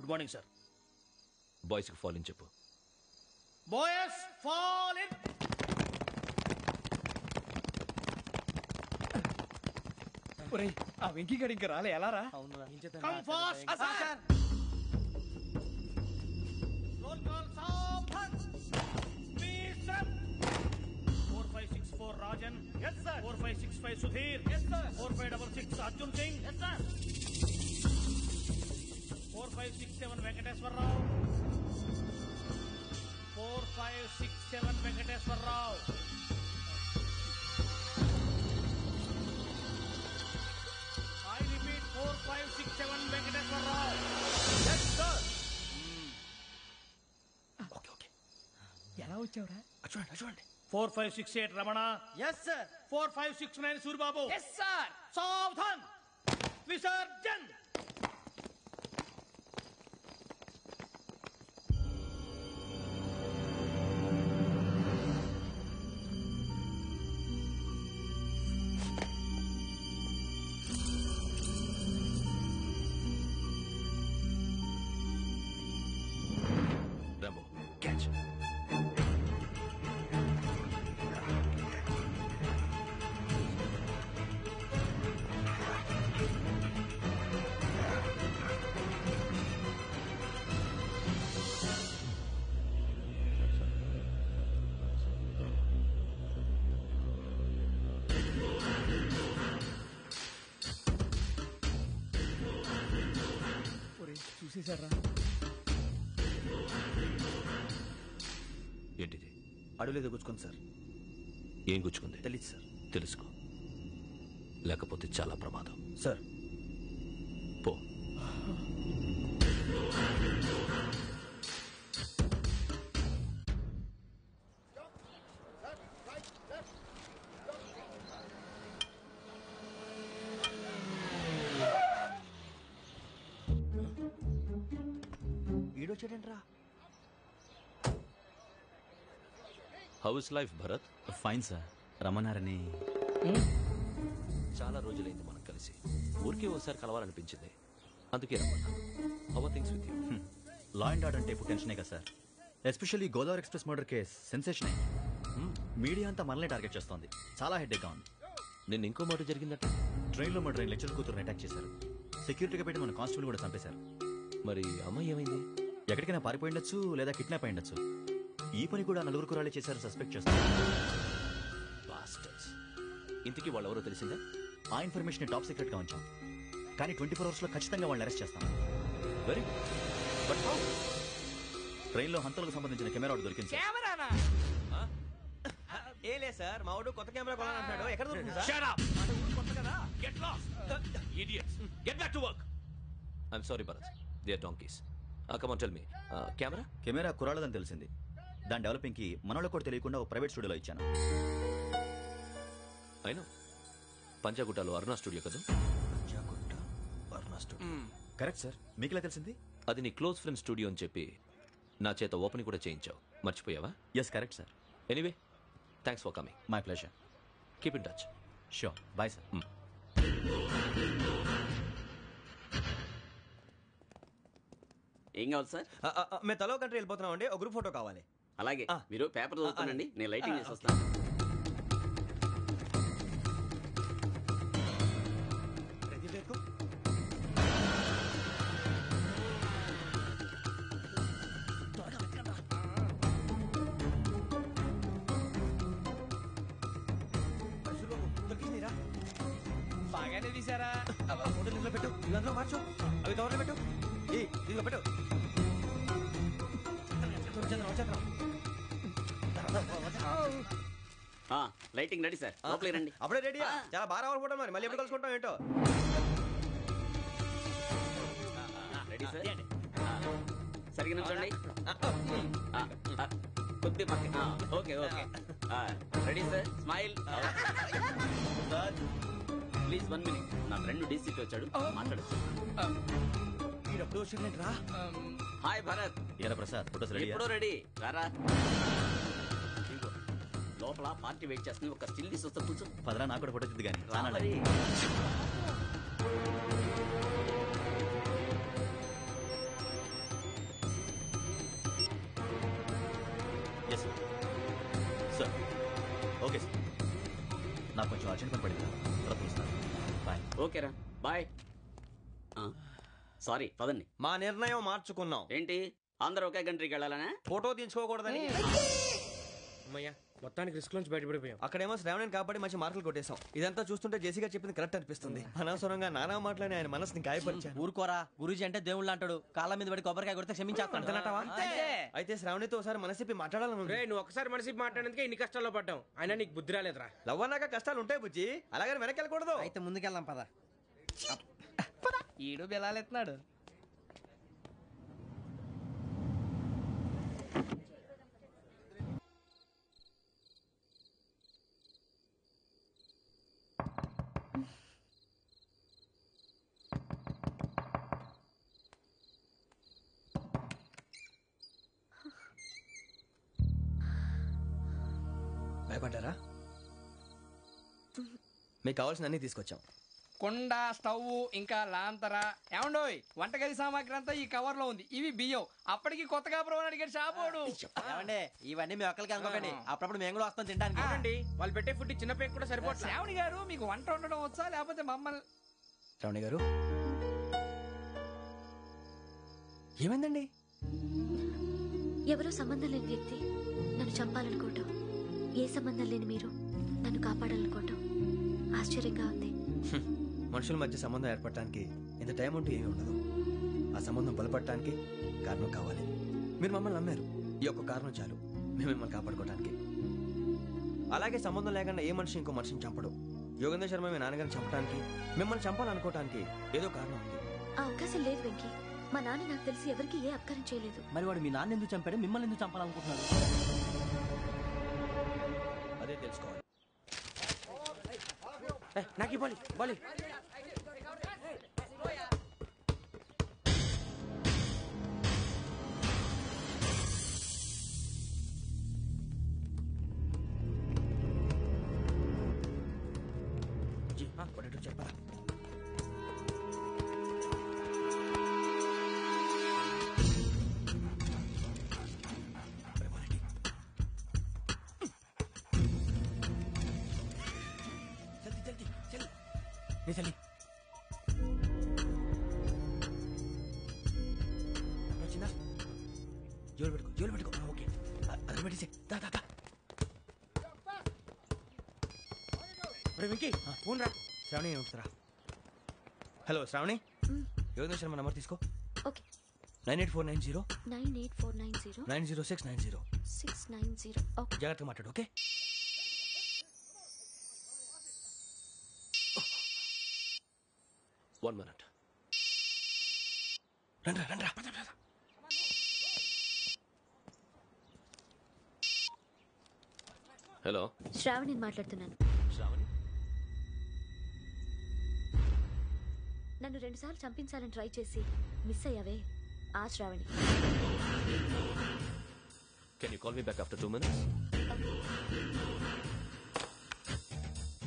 Good morning sir. Boys కి fall in చెప్పు. Boys fall in. ఒరేయ్ ఆ వెంకీ గడి ఇంకా రాలే, ఎలా రా? Come fast sir. Roll call సావధాన్. Mister 4564 Rajan. yes sir. 4565 Sudheer. yes sir. 4566 Arjun Singh. yes sir. 4567 Venkateswararao. 4567 Venkateswararao. I repeat 4567 Venkateswararao. yes sir. Okay okay, ఎలా వచ్చావురా? చూడండి 4568 Ramana. Yes sir. 4569 Suribabu. Yes sir. సావధాన్. విసర్జన్. Rambo catch. ఒరేయ్ చూసేశారా? ఏంటిది? అడవిలో గుచ్చుకుంది సార్. ఏం గుచ్చుకుంది? తెలీదు సార్. తెలుసుకో, లేకపోతే చాలా ప్రమాదం. సార్ పో. ఈడొచ్చాడేంట్రా? How's life Bharat? Fine sir. రమ్మన్నారని. చాలా రోజులైంది మనం కలిసి. ఊరికే ఓసారి కలవాలనిపించింది, అందుకే రమ్మన్నా. How are things with you? Law and order అంటే ఇప్పుడు టెన్షనే కదా sir. Especially Godavari express murder case sensation అయింది. మీడియా అంతా మనల్ని టార్గెట్ చేస్తోంది. చాలా హెడ్ఏక్గా ఉంది. నిన్న ఇంకో మాట జరిగిందట. ట్రైన్లో మా ట్రైన్ లెక్చర్ కూతురుని అటాక్ చేశారు. సెక్యూరిటీగా పెట్టి మన కానిస్టేబుల్ కూడా చంపేశారు. మరి అమ్మాయి ఏమైంది? ఎక్కడికైనా పారిపోయి ఉండొచ్చు, లేదా కిడ్నాప్ అయి ఉండొచ్చు. ఈ పని కూడా నలుగురు కురాలే చేశారు సస్పెక్ట్ చేస్తారు. బాస్టర్స్. ఇంతకీ వాళ్ళెవరో తెలిసిందా? ఆ ఇన్ఫర్మేషన్ టాప్ సీక్రెట్ గా ఉంచాం, కానీ 24 hours లో ఖచ్చితంగా వాళ్ళని అరెస్ట్ చేస్తాం. Very good. But how? Train లో హంతలకు సంబంధించిన కెమెరా ఒకటి దొరికింది సార్. కెమెరానా? ఏలే సార్, మా వాడు కొత్త కెమెరా కొనాలంటున్నాడు. ఎక్కడ దొరుకుతుంది సార్? Shut up! కొత్త కదా. Get lost. Idiots. Get back to work. I'm sorry, Bharat. They are donkeys. Come on, tell me. Camera? Camera కురాలదని తెలిసింది. దాని డెవలపింగ్ కి మనోళ్ళకు కూడా తెలియకుండా ఒక ప్రైవేట్ స్టూడియోలో ఇచ్చాను. అయినా పంజాగుట్టలో అరుణ స్టూడియో కదా? Correct sir. మీకు ఎలా తెలిసింది? అది నీ క్లోజ్ ఫ్రెండ్ స్టూడియో అని చెప్పి నా చేత ఓపెనింగ్ కూడా చేయించావు. మర్చిపోయావా? Yes correct sir. Anyway, thanks for coming. My pleasure. Keep in touch. Sure. Bye sir. ఏం కావాలి సార్? మేము తలో కంట్రీ వెళ్ళిపోతున్నాం అండి. ఒక గ్రూప్ ఫోటో కావాలి. అలాగే, మీరు పేపర్ చదువుతానండి, నేను లైటింగ్ చేసి వస్తాను. బాగానే తీసారా? ఫోటో ఇంట్లో పెట్టు, ఇదంతా మార్చు, అవి కవర్లో పెట్టు. ఇదిగో పెట్టు. లైటింగ్ రెడీ సార్, లోపలికి రండి. అప్పుడే రెడీ? చాలా బాగా రావాలి ఫోటో. మరి మళ్ళీ ఎప్పుడు కలుసుకుంటాం ఏంటో. Ready sir? సరిగ్గా నుంచోండి. కొద్ది పక్క. Okay okay. Ready sir? Smile. Please 1 minute. నా ఫ్రెండ్ డీసీకి వచ్చాడు, మాట్లాడచ్చు. ఎప్పుడు వచ్చిందంటరా? హాయ్ భరత్. ఏరా ప్రసాద్, ఫోటోస్ రెడీ? ఎప్పుడో రెడీ. రారా. లోపల పార్టీ వెయిట్ చేస్తుంది, ఒక స్టిల్ తీసి వస్తా, కూర్చో. పదరా, నాకు కూడా ఫోటో తిద్ది కానీ. మరి సార్ ఓకే సార్ నాకు కొంచెం అర్జెంట్ పని పడింది తర్వాత పిలుస్తాను బాయ్ ఓకేరా బాయ్. సారీ పదండి. మా నిర్ణయం మార్చుకున్నాం. ఏంటి అందరూ ఒకే కంట్రీకి వెళ్ళాలనే? ఫోటో తీసుకోకూడదని. అమ్మయ్యా మొత్తానికి రిస్క్ నుంచి బయటపడిపోయాం. అక్కడేమో శ్రావణిని కాబట్టి మంచి మార్కులు కొట్టేశాం. ఇదంతా చూస్తుంటే జేసీగా చెప్పింది కరెక్ట్ అనిపిస్తుంది. అనవసరంగా నానా మాటలని ఆయన మనసుని గాయపరిచాను. ఊరుకోరా, గురూజీ అంటే దేవుళ్ళు అంటాడు. కాళ్ళ మీద పడి కొబ్బరికాయ కొడితే క్షమించేస్తాడు. అయితే శ్రావణితో ఒకసారి మనసిప్పి మాట్లాడాలను. నువ్వు ఒకసారి మనిషి మాట్లాడేందుకే ఇన్ని కష్టాల్లో పడ్డాం. అయినా నీకు బుద్ధి రాలేదురా. లవ్ అన్నాక కష్టాలు ఉంటాయి బుజ్జి, అలాగని వెనక్కి వెళ్ళకూడదు. అయితే ముందుకెళ్దాం పద. ఈడు బెలాలెత్తున్నాడు. భయపడ్డారా? మీకు కావాల్సిన అన్ని తీసుకొచ్చాం. కొండ, స్టవ్, ఇంకా లాంతర. ఏమండోయ్, వంటగది సామాగ్రి అంతా ఈ కవర్ లో ఉంది. ఇవి బియ్యం. అప్పటికి కొత్తగా బ్రౌన్ అడిగాడు షాపోడు. ఏమండి ఇవన్నీ మీ ఒక్కరికి అనుకోకండి, అప్పుడప్పుడు మేము కూడా వస్తాం తినడానికి. వాళ్ళు పెట్టే ఫుడ్ చిన్న పేరు కూడా సరిపోతుంది. శ్రావణి గారు మీకు వంట వండడం వచ్చా లేకపోతే మమ్మల్ని? శ్రావణి గారు ఏమైందండి? ఎవరో సంబంధం లేని వ్యక్తి నన్ను చంపాలనుకోవటం, ఏ సంబంధం లేని మీరు నన్ను కాపాడాలనుకోవటం ఆశ్చర్యంగా ఉంది. మనుషుల మధ్య సంబంధం ఏర్పడటానికి ఇంత టైం ఉంటే ఏమీ ఉండదు. ఆ సంబంధం బలపడటానికి కారణం కావాలి. మీరు మమ్మల్ని నమ్మారు, ఈ ఒక్క కారణం చాలు మేము మిమ్మల్ని కాపాడుకోవడానికి. అలాగే సంబంధం లేకుండా ఏ మనిషి ఇంకో మనిషిని చంపడు. యోగేంద్ర శర్మ మీ నాన్నగారిని చంపడానికి, మిమ్మల్ని చంపాలనుకోవటానికి ఏదో కారణం ఉంది. ఆ అవకాశం లేదు వెంకీ. మా నాన్న నాకు తెలిసి ఎవరికి ఏ అపకారం చేయలేదు. మరి వాడు మీ నాన్న ఎందుకు చంపాడు, మిమ్మల్ని ఎందుకు చంపాలనుకుంటున్నాడు? అదే తెలుసుకోవాలి. నాకు బాలి బాలి. చెప్పరా? చలి వచ్చిందా? జోలు పెట్టుకో. ఓకే, అది పెట్టేసి వెంకీ ఫోన్ రా. శ్రావణి వస్తారా? హలో శ్రావణి, యోగేంద్ర శర్మ నంబర్ తీసుకో. ఓకే. 98490 98490 90690. 690. ఓకే. జాగ్రత్తగా మాట్లాడు. ఓకే. One minute. రండ్రా. హలో, శ్రావణిని మాట్లాడుతున్నాను. శ్రావణి. నన్ను 2 సార్లు చంపించాలని ట్రై చేసి మిస్ అయ్యావే, ఆ Shravani. Can you call me back after 2 minutes?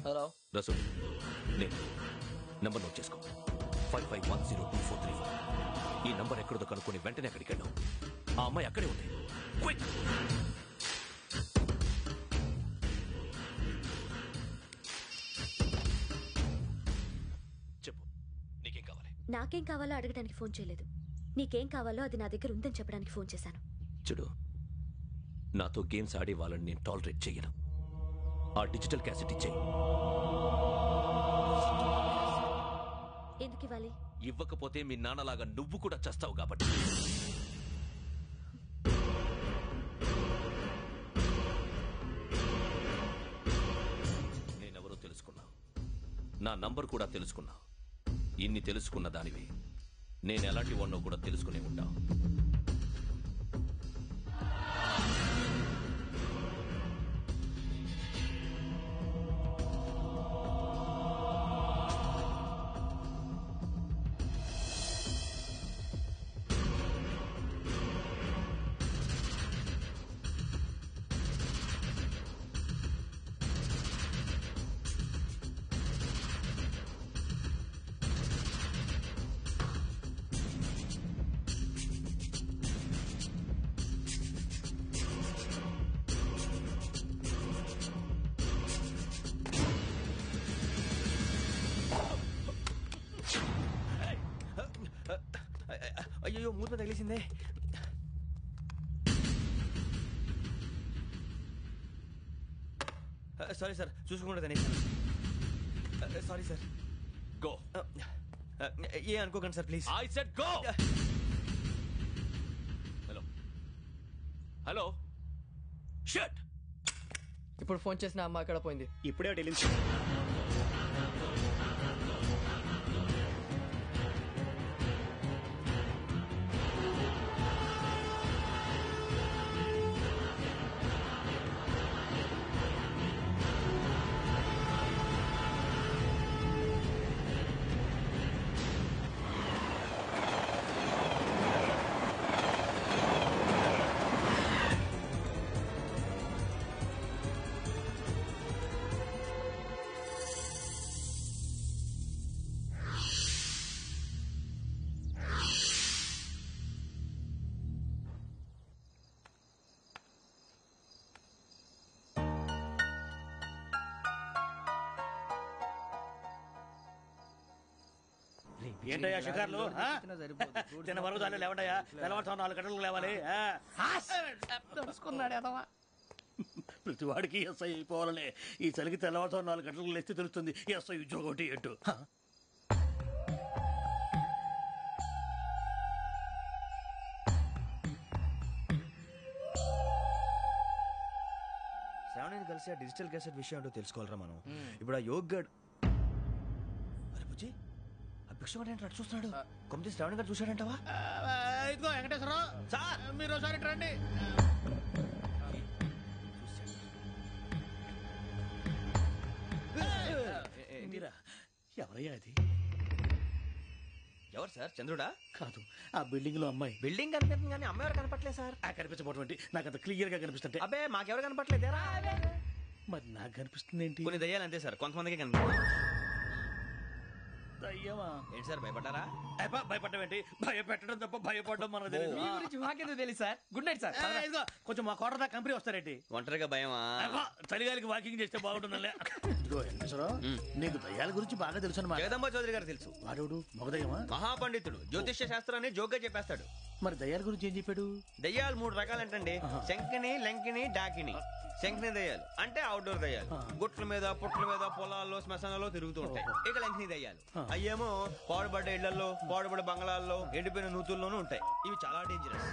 Hello Rasu, నేను నంబర్ నోట్ చేసుకో. 55102434. ఈ నంబర్ ఎక్కడో కనుక్కొని వెంటనే అక్కడికి వెళ్ళాం. ఆ అమ్మాయి అక్కడే ఉంది. క్విక్. చెప్పు, నీకేం కావాలి? నాకేం కావాలో అడగడానికి ఫోన్ చేయలేదు. నీకేం కావాలో అది నా దగ్గర ఉందని చెప్పడానికి ఫోన్ చేశాను. చూడు, నాతో గేమ్స్ ఆడే వాళ్ళని నేను టాలరేట్ చెయ్యను. ఆ డిజిటల్ క్యాసెట్ ఇచ్చేయి. ఎందుకు ఇవ్వాలి? ఇవ్వకపోతే మీ నాన్నలాగా నువ్వు కూడా చస్తావు కాబట్టి. నేనెవరో తెలుసుకున్నావు, నా నంబర్ కూడా తెలుసుకున్నావు. ఇన్ని తెలుసుకున్న దానివి నేను ఎలాంటి వాడినో కూడా తెలుసుకునే ఉంటావు. అయ్యో మూత తగిలిసిందే. సారీ సార్, చూసుకుంటా తినేసాను. Sorry sir. గో. ఏ అనుకోకండి sir please. I said go. Hello hello. Shut. ఇప్పుడు ఫోన్ చేసిన అమ్మ అక్కడ పోయింది. ఇప్పుడే ఢిల్లీ ఏంటయ్యా షికార్లు? తిన్న వరకు దాన్ని లేవడయ్యా, తెల్లవారుతాం 4 గంటలకు లేవాలి. తెలుసుకున్నాడు ఎదవా. ప్రతి వాడికి ఎస్ఐ అయిపోవాలనే. ఈ చలికి తెల్లవారుతాం 4 గంటలకు లేస్తే తెలుస్తుంది ఎస్ఐ ఉద్యోగం ఒకటి ఎట్టు. శ్రావణిని కలిసి ఆ డిజిటల్ క్యాసెట్ విషయం ఏంటో తెలుసుకోవాలరా మనం. ఇప్పుడు ఆ యోగ్ గడ్ అరే బుజ్జి, ఆ భిక్షగాడు ఏంటో చూస్తున్నాడు. కొమ్మిది శ్రావణి గారు చూశాడంటావా? ఇదిగో వెంకటేశ్వరరావు సార్, మీరు ఒకసారి రండి. ఎవరయ్యా అది? ఎవరు సార్? చంద్రుడా? కాదు, ఆ బిల్డింగ్ లో అమ్మాయి. బిల్డింగ్ కనిపిస్తుంది కానీ అమ్మాయి ఎవరు కనపట్లేదు సార్. కనిపించబోటువంటి నాకు అంత క్లియర్ గా కనిపిస్తుంటే. అబ్బే మాకెవరు కనపట్లేదేరా? మరి నాకు కనిపిస్తుంది ఏంటి? కొన్ని దయ్యాలు అంతే సార్, కొంతమందికి కనిపిస్తుంది. దయ్యమా? ఏంటి సార్ భయపడ్డారా? భయపడడం ఏంటి? భయపెట్టడం తప్ప భయపడడం మనకు తెలియదు. మీ గురించి మాకెందుకు తెలుసు సార్. Good night sir. ఇదిగో కొంచెం మా కోట దాకా కంపెనీ వస్తారేంటి? ఒంటరిగా భయమా? చలిగాలికి వాకింగ్ చేస్తే బాగుంటుందిలే. ఇదిగో వెంకటేశ్వరరావు, నీకు దయ్యాల గురించి బాగా తెలుసు అన్నమాట. జగదంబ చౌదరి గారు తెలుసు. వాడోడు మగదయ్యమా? మహాపండితుడు, జ్యోతిష్య శాస్త్రాన్ని జోగ్గా చెప్పేస్తాడు. మరి దయ్యాల గురించి ఏం చెప్పాడు? దయ్యాలు 3 రకాలంటండి. శంకిని, లంకిని, డాకిని. శంకిని దయ్యాలు అంటే అవుట్డోర్ దయ్యాలు, గుట్ల మీద పుట్ల మీద పొలాల్లో శ్మశానాల్లో తిరుగుతూ ఉంటాయి. ఇక లంకిని దయ్యాలు అయ్యేమో పాడుబడ్డ ఇళ్లలో, పాడుబడ్డ బంగ్లాల్లో, ఎండిపోయిన నూతుల్లోనూ ఉంటాయి. ఇవి చాలా డేంజరస్.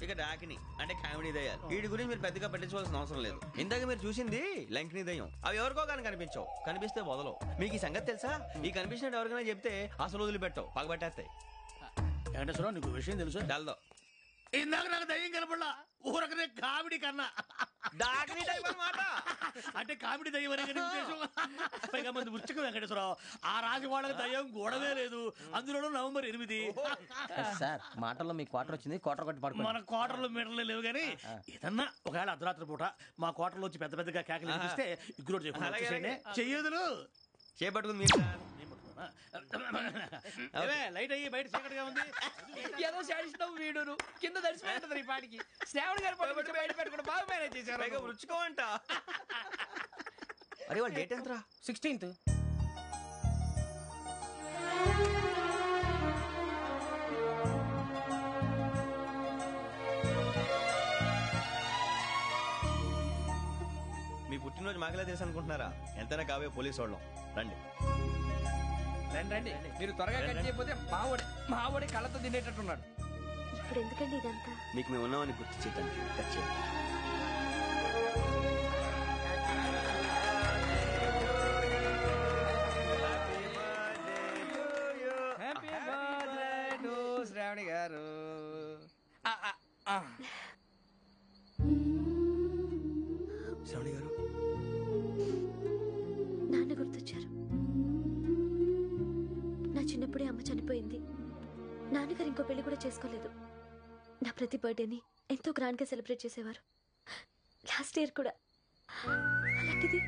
ఇక డాకిని అంటే కామెడీ దయ్యాలు. వీటి గురించి మీరు పెద్దగా పట్టించుకోవాల్సిన అవసరం లేదు. ఇందాక మీరు చూసింది లంకిని దయ్యం. అవి ఎవరికో కానీ కనిపించవు, కనిపిస్తే వదలవు. మీకు ఈ సంగతి తెలుసా? ఈ కనిపించినట్టు ఎవరికైనా చెప్తే అసలు వదిలిపెట్టవు, పగబట్టేస్తాయి. వెంకటేశ్వరరావు, నీకు విషయం తెలుసు? డల్దో ఇందాక నాకు దయ్యం కనపడలా, ఊరకనే కామెడీ కన్నా. డాకిని టైప్ అన్నమాట. అంటే కామెడీ దయ్యం అనే ఉద్దేశం. పైగా మంది ఉచ్చక వెంకటేశ్వరరావు, ఆ రాజు వాళ్ళకి దయ్యం గొడవే లేదు. అందులోనూ నవంబర్ 8. సార్ మాటల్లో మీ క్వార్టర్ వచ్చింది, క్వార్టర్ కొట్టి పడుకో. మన క్వార్టర్లో మీటర్లు లేవు కానీ ఏదన్నా ఒకవేళ అర్ధరాత్రి పూట మా క్వార్టర్లో వచ్చి పెద్ద పెద్దగా కేకలు ఇస్తే ఇగ్గురు చెయ్యదులు చేపట్టుకుంది మీరు సార్. లైట్ అయ్యి బయట చీకటిగా ఉంది. ఏదో శాడిస్తావు వీడును కింద దర్శనం ఈ పాటికి. శ్రావణ్ గారు పట్టుబట్టి బయట పెట్టుకుంటే బాగా మేనేజ్ చేశారు. రుచుకోవంట. అరే వాళ్ళ డేట్ ఎంతరా? 16th. మీ పుట్టినరోజు మాకలే తెలుసు అనుకుంటున్నారా? ఎంతైనా కావే పోలీసు వాళ్ళం. రండి రండి, మీరు త్వరగా కట్ చేయకపోతే మావోడి కళ్ళతో తినేటట్టున్నాడు. ఇప్పుడు ఎందుకండి ఇదంతా? మీకు మేము ఉన్నామని గుర్తు చేద్దండి. హ్యాపీ బర్త్డే టు శ్రావణి గారు. శ్రావణి గారు, నాన్న గుర్తొచ్చారు. నా చిన్నప్పుడే అమ్మ చనిపోయింది. నాన్నగారు ఇంకో పెళ్లి కూడా చేసుకోలేదు. నా ప్రతి బర్త్డేని ఎంతో గ్రాండ్ గా సెలబ్రేట్ చేసేవారు. లాస్ట్ ఇయర్ కూడా. అలాంటిది